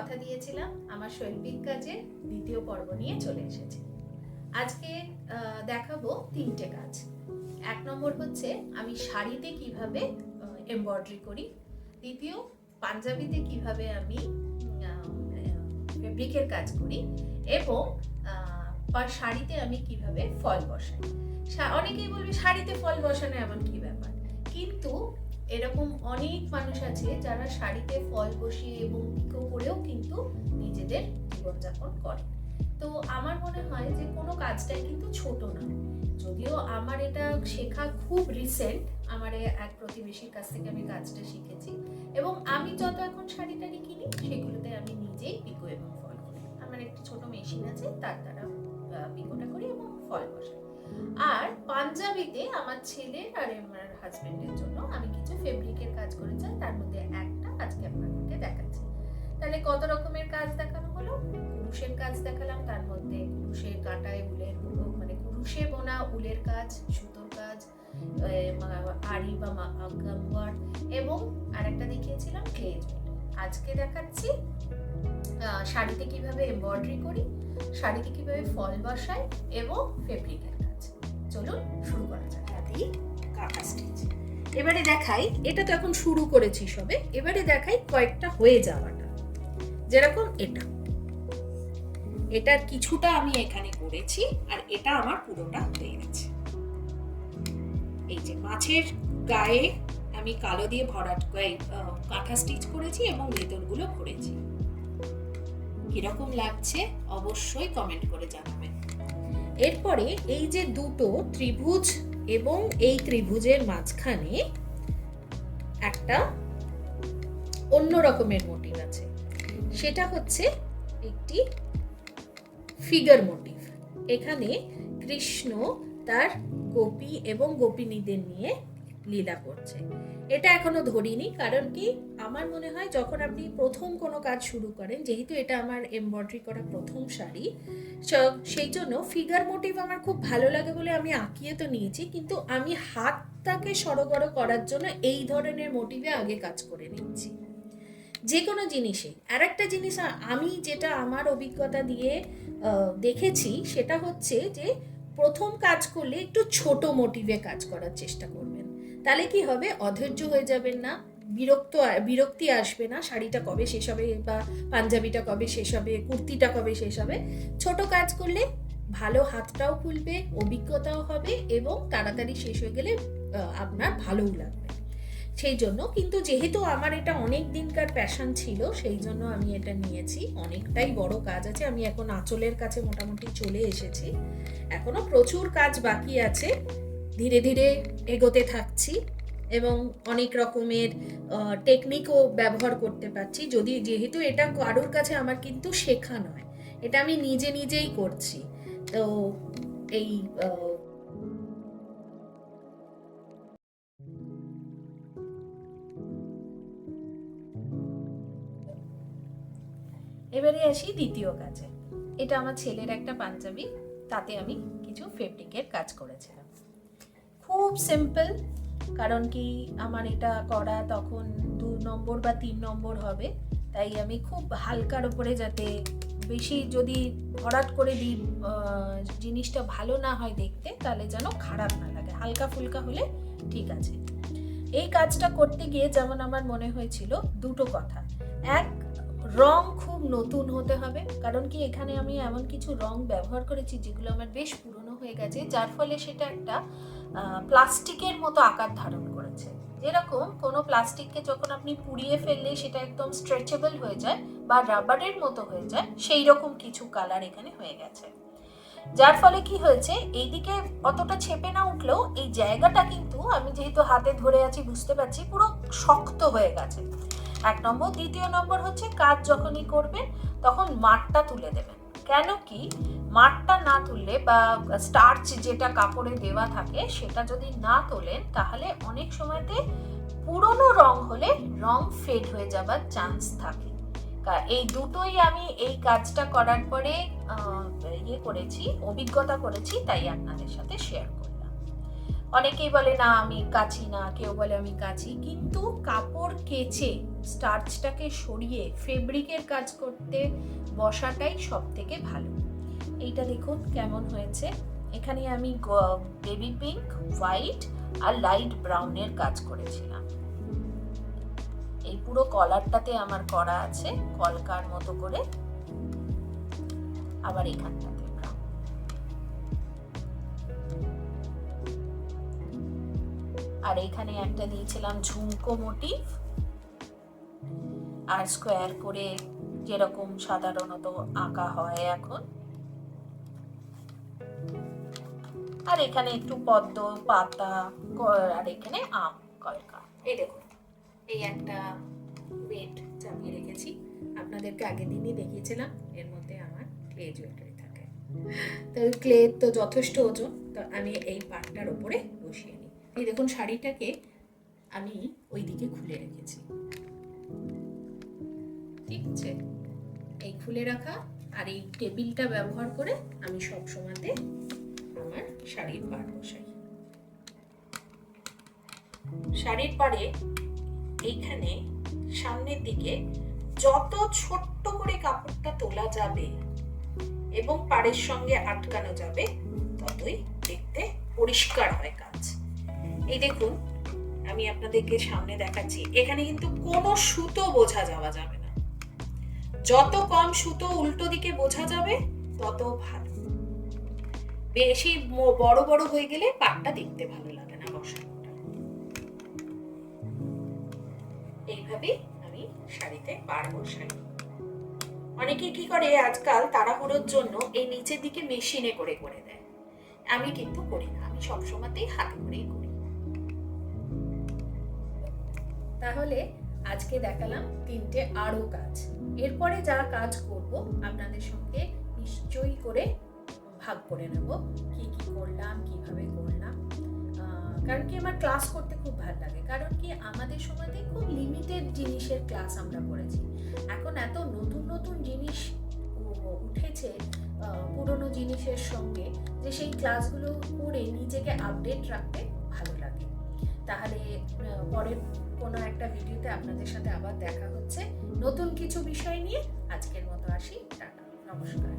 কথা দিয়েছিলাম আমার শৈল্পিক কাজের দ্বিতীয় পর্ব নিয়ে চলে এসেছি। আজকে দেখাবো 3টে কাজ। 1 নম্বর হচ্ছে আমি শাড়িতে কিভাবে এমব্রয়ডারি করি, দ্বিতীয় পাঞ্জাবিতে কিভাবে আমি ফেব্রিকের কাজ করি, এবং শাড়িতে আমি কিভাবে ফল বসাই। অনেকেই বলবে শাড়িতে ফল বসানো এমন কি ব্যাপার, কিন্তু এরকম অনেক মানুষ আছে যারা শাড়িতে ফল বসিয়ে এবং পিকো করেও কিন্তু নিজেদের জীবনযাপন করে। তো আমার মনে হয় যে কোনো কাজটাই কিন্তু ছোট না। যদিও আমার এটা শেখা খুব রিসেন্ট, আমার এক প্রতিবেশীর কাছ থেকে আমি কাজটা শিখেছি, এবং আমি যত এখন শাড়ি টাড়ি কিনি সেগুলোতে আমি নিজেই পিকো এবং ফল করি। আমার একটি ছোট মেশিন আছে, তার দ্বারা পিকোটা করি এবং ফল বসাই। আর পাঞ্জাবিতে আমার ছেলে আর আমার হাজবেন্ডের জন্য আমি কিছু ফেব্রিকের কাজ করেছি, তার মধ্যে একটা আজকে আপনাদেরকে দেখাচ্ছি। তাহলে কত রকমের কাজ দেখানো হলো? কুরুশের কাজ দেখালাম, তার মধ্যে কুরুশের কাঁটায় উলের মানে কুরুশে বোনা উলের কাজ, সুতোর কাজ, আড়ি বা গাম ওয়ার্ক, এবং আরেকটা দেখিয়েছিলাম ক্লেজ। আজকে দেখাচ্ছি শাড়িতে কিভাবে এমব্রয়ডারি করি, শাড়িতে কিভাবে ফল বসাই এবং ফেব্রিকের কাজ। চলুন শুরু করা যাক। হাতেই কাঁথা স্টিচ। এবারে দেখাই, এটা তো এখন শুরু করেছি সবে, এবারে দেখাই কয়েকটা হয়ে যাওয়াটা। যেরকম এটার কিছুটা আমি এখানে করেছি, আর এটা আমার পুরোটা হয়ে গেছে। এই যে মাছের গায়ে আমি কালো দিয়ে ভরাট কাঁথা স্টিচ করেছি এবং ভেতরগুলো ভরেছি। কিরকম লাগছে অবশ্যই কমেন্ট করে জানাবেন। এরপরে এই যে দুটো ত্রিভুজ এবং এই ত্রিভুজের মাঝখানে একটা অন্য রকমের মোটিভ আছে, সেটা হচ্ছে একটি ফিগার মোটিভ। এখানে কৃষ্ণ তার গোপী এবং গোপিনীদের নিয়ে লীলা করছে। এটা এখনো ধরিনি, কারণ কি আমার মনে হয় যখন আপনি প্রথম কোনো কাজ শুরু করেন, যেহেতু এটা আমার এমব্রয়ডারি করা প্রথম শাড়ি, সেই জন্য ফিগার মোটিভ আমার খুব ভালো লাগে বলে আমি আঁকিয়ে তো নিয়েছি, কিন্তু আমি হাতটাকে সড়গড় করার জন্য এই ধরনের মোটিভে আগে কাজ করে নিচ্ছি যে কোনো জিনিসে। আর একটা জিনিস আমি যেটা আমার অভিজ্ঞতা দিয়ে দেখেছি, সেটা হচ্ছে যে প্রথম কাজ করলে একটু ছোট মোটিভে কাজ করার চেষ্টা করবেন। তাহলে কি হবে, অধৈর্য হয়ে যাবেন না, বিরক্তি আসবে না, শাড়িটা কবে শেষ হবে বা পাঞ্জাবিটা কবে শেষ হবে, কুর্তিটা কবে শেষ হবে। ছোট কাজ করলে ভালো হাতটাও খুলবে, অভিজ্ঞতাও হবে, এবং তাড়াতাড়ি শেষ হয়ে গেলে আপনার ভালোও লাগবে। সেই জন্য কিন্তু যেহেতু আমার এটা অনেক দিনকার প্যাশন ছিল, সেই জন্য আমি এটা নিয়েছি। অনেকটাই বড় কাজ আছে, আমি এখন আঁচলের কাছে মোটামুটি চলে এসেছি, এখনো প্রচুর কাজ বাকি আছে। ধীরে ধীরে এগোতে থাকছি এবং অনেক রকমের টেকনিকও ব্যবহার করতে পারছি। যেহেতু এটা কারোর কাছে আমার কিন্তু শেখা নয়, এটা আমি নিজেই করছি। তো এই এবারে আসি দ্বিতীয় কাজে। এটা আমার ছেলের একটা পাঞ্জাবি, তাতে আমি কিছু ফেব্রিকের কাজ করেছিলাম। খুব সিম্পল, কারণ কি আমার এটা করা তখন 2 নম্বর বা 3 নম্বর হবে, তাই আমি খুব হালকার উপরে, যাতে বেশি যদি ভরাট করে দিই জিনিসটা ভালো না হয় দেখতে, তাহলে যেন খারাপ না লাগে, হালকা ফুলকা হলে ঠিক আছে। এই কাজটা করতে গিয়ে যেমন আমার মনে হয়েছিল দুটো কথা। এক, রং খুব নতুন হতে হবে, কারণ কি এখানে আমি এমন কিছু রং ব্যবহার করেছি যেগুলো আমার বেশ পুরনো হয়ে গেছে, যার ফলে সেটা একটা প্লাস্টিকের মতো আকার ধারণ করেছে। যেরকম কোনো প্লাস্টিককে যখন আপনি পুড়িয়ে ফেললে সেটা একদম স্ট্রেচেবল হয়ে যায় বা রাবারের মতো হয়ে যায়, সেই রকম কিছু কালার এখানে হয়ে গেছে। যার ফলে কি হয়েছে, এইদিকে অতটা ছেপে না উঠলেও এই জায়গাটা কিন্তু আমি যেহেতু হাতে ধরে আছি বুঝতে পারছি পুরো শক্ত হয়ে গেছে। 1 নম্বর। দ্বিতীয় নম্বর হচ্ছে, কাজ যখনই করবেন তখন মাঠটা তুলে দেবেন। কেন কি, মাঠটা না তুললে বা স্টার্চ যেটা কাপড়ে দেওয়া থাকে সেটা যদি না তোলেন, তাহলে অনেক সময়তে পুরনো রং হলে রং ফেড হয়ে যাবার চান্স থাকে। এই দুটোই আমি এই কাজটা করার পরে অভিজ্ঞতা করেছি, তাই আপনাদের সাথে শেয়ার করলাম। অনেকেই বলে না আমি কাচি না, কেউ বলে আমি কাচি, কিন্তু কাপড় কেচে স্টার্চটাকে সরিয়ে ফেব্রিকের কাজ করতে বসাটাই সব থেকে ভালো। এইটা দেখুন কেমন হয়েছে। এখানে আমি বেবি পিঙ্ক, হোয়াইট আর লাইট ব্রাউনের কাজ করেছিলাম। এই পুরো কলারটাতে আমার করা আছে কলকার মতো করে, আবার এখানটাতে ব্রাউন। আর এখানে একটা দিয়েছিলাম ঝুমকো মোটিভ, আর স্কোয়ার করে যেরকম সাধারণত আঁকা হয় এখন। আর এখানে একটু পদ্ম পাতা, আর এখানে আম কলকা। এই দেখুন, এই একটা ওয়েট চাপিয়ে রেখেছি, আপনাদেরকে আগের দিনই দেখিয়েছিলাম। এর মধ্যে আমার ক্লে জুয়েলারি থাকে, তো ক্লে তো যথেষ্ট ওজন, তো আমি এই পাটটার ওপরে বসিয়ে নিই। এই দেখুন শাড়িটাকে আমি ওই দিকে খুলে রেখেছি, ঠিক আছে? এই খুলে রাখা আর এই টেবিলটা ব্যবহার করে আমি সব সময়তে আমার শাড়ির পাড় বসাই। শাড়ির পাড়ে এইখানে সামনের দিকে যত ছোট্ট করে কাপড়টা তোলা যাবে এবং পাড়ের সঙ্গে আটকানো যাবে, ততই দেখতে পরিষ্কার হয় কাজ। এই দেখুন, আমি আপনাদেরকে সামনে দেখাচ্ছি, এখানে কিন্তু কোনো সুতো বোঝা যাওয়া যাবে না। যত কম সুতো উল্টো দিকে বোঝা যাবে তত ভালো। বেশি বড় বড় হয়ে গেলে পাটটা দেখতে ভালো লাগে না বসানোটা। এইভাবে আমি শাড়িতে পাড় বসাই। অনেকে কি করে আজকাল তাড়াহুড়োর জন্য এই নিচের দিকে মেশিনে করে করে দেয়, আমি কিন্তু করি না, আমি সবসময়তেই হাতে করেই করি। তাহলে আজকে দেখালাম তিনটে আরো কাজ। এরপরে যা কাজ করব আপনাদের সঙ্গে নিশ্চয়ই করে ভাগ করে নেব, কি কি করলাম, কিভাবে করলাম। কারণ কি আমার ক্লাস করতে খুব ভালো লাগে, কারণ কি আমাদের সময়তে খুব লিমিটেড জিনিসের ক্লাস আমরা করেছি। এখন এত নতুন নতুন জিনিস উঠেছে পুরনো জিনিসের সঙ্গে, যে সেই ক্লাসগুলো করে নিজেকে আপডেট রাখতে ভালো লাগে। তাহলে পরের কোনো একটা ভিডিওতে আপনাদের সাথে আবার দেখা হচ্ছে নতুন কিছু বিষয় নিয়ে। আজকের মতো আসি, টাটা, নমস্কার।